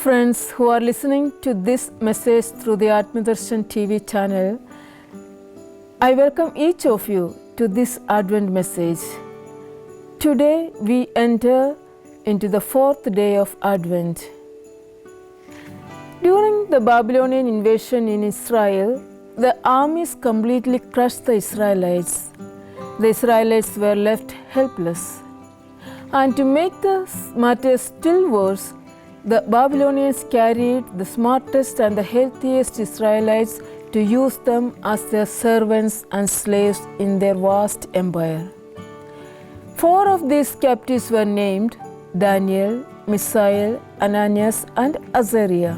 friends who are listening to this message through the Atmadarshan TV channel, I welcome each of you to this Advent message. Today we enter into the fourth day of Advent. During the Babylonian invasion in Israel, the armies completely crushed the Israelites. The Israelites were left helpless. And to make the matter still worse, the Babylonians carried the smartest and the healthiest Israelites to use them as their servants and slaves in their vast empire. 4 of these captives were named Daniel, Mishael, Ananias, and Azariah.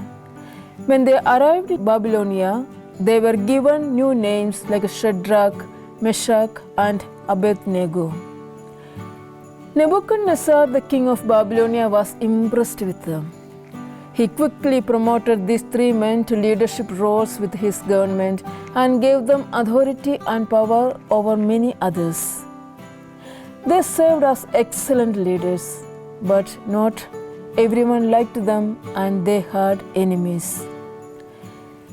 When they arrived in Babylonia, they were given new names like Shadrach, Meshach, and Abednego. Nebuchadnezzar, the king of Babylonia, was impressed with them. He quickly promoted these 3 men to leadership roles with his government and gave them authority and power over many others. They served as excellent leaders, but not everyone liked them and they had enemies.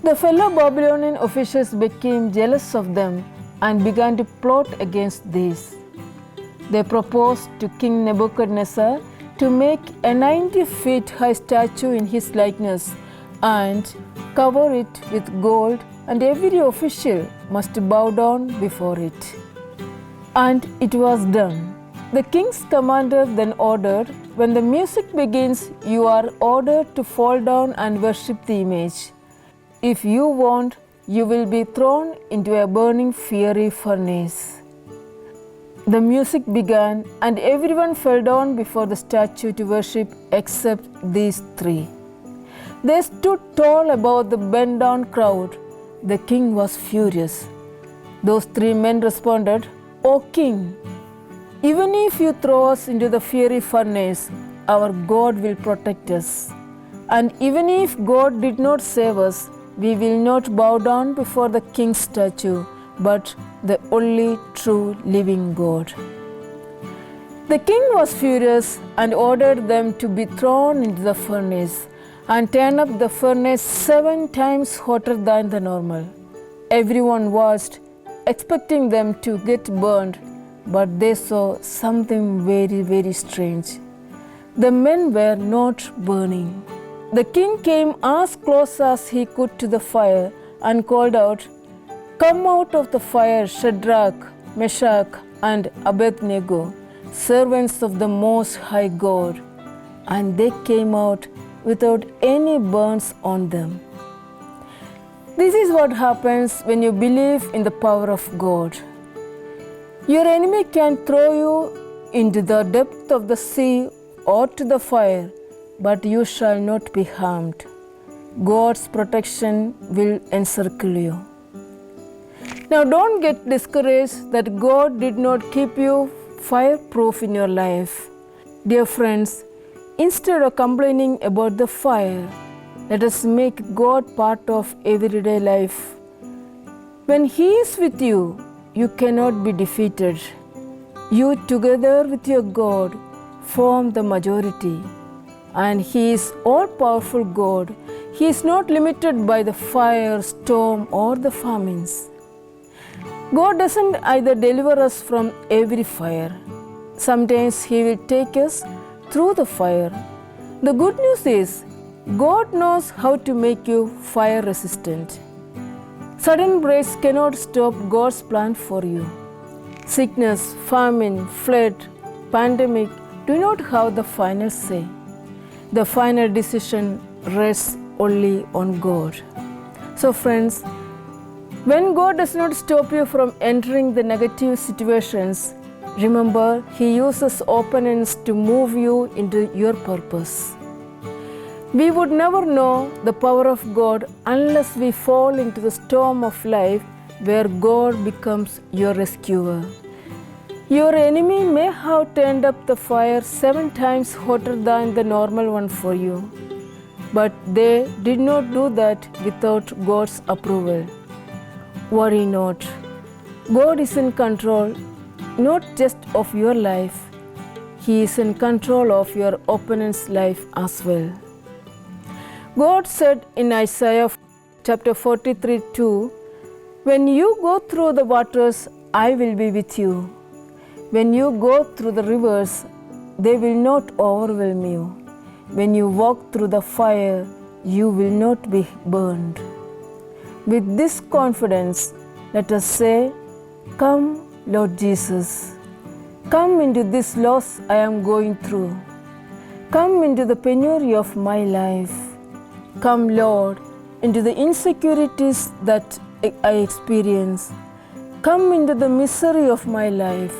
The fellow Babylonian officials became jealous of them and began to plot against these. They proposed to King Nebuchadnezzar to make a 90 feet high statue in his likeness and cover it with gold, and every official must bow down before it. And it was done. The king's commander then ordered, when the music begins, you are ordered to fall down and worship the image. If you won't, you will be thrown into a burning fiery furnace. The music began, and everyone fell down before the statue to worship except these 3. They stood tall above the bent down crowd. The king was furious. Those 3 men responded, "O king, even if you throw us into the fiery furnace, our God will protect us. And even if God did not save us, we will not bow down before the king's statue, but the only true living God." The king was furious and ordered them to be thrown into the furnace and turn up the furnace 7 times hotter than the normal. Everyone watched, expecting them to get burned, but they saw something very, very strange. The men were not burning. The king came as close as he could to the fire and called out, "Come out of the fire, Shadrach, Meshach, and Abednego, servants of the Most High God." And they came out without any burns on them. This is what happens when you believe in the power of God. Your enemy can throw you into the depth of the sea or to the fire, but you shall not be harmed. God's protection will encircle you. Now don't get discouraged that God did not keep you fireproof in your life. Dear friends, instead of complaining about the fire, let us make God part of everyday life. When He is with you, you cannot be defeated. You together with your God form the majority. And He is all-powerful God. He is not limited by the fire, storm, or the famines. God doesn't either deliver us from every fire. Sometimes He will take us through the fire. The good news is, God knows how to make you fire resistant. Sudden breaks cannot stop God's plan for you. Sickness, famine, flood, pandemic do not have the final say. The final decision rests only on God. So friends, when God does not stop you from entering the negative situations, remember He uses opponents to move you into your purpose. We would never know the power of God unless we fall into the storm of life where God becomes your rescuer. Your enemy may have turned up the fire 7 times hotter than the normal one for you, but they did not do that without God's approval. Worry not. God is in control not just of your life, He is in control of your opponent's life as well. God said in Isaiah chapter 43:2, "When you go through the waters, I will be with you. When you go through the rivers, they will not overwhelm you. When you walk through the fire, you will not be burned." With this confidence, let us say, "Come, Lord Jesus. Come into this loss I am going through. Come into the penury of my life. Come, Lord, into the insecurities that I experience. Come into the misery of my life.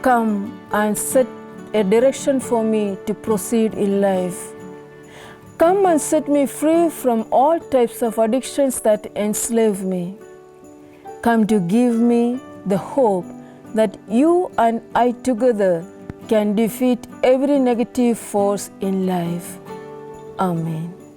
Come and set a direction for me to proceed in life. Come and set me free from all types of addictions that enslave me. Come to give me the hope that you and I together can defeat every negative force in life. Amen."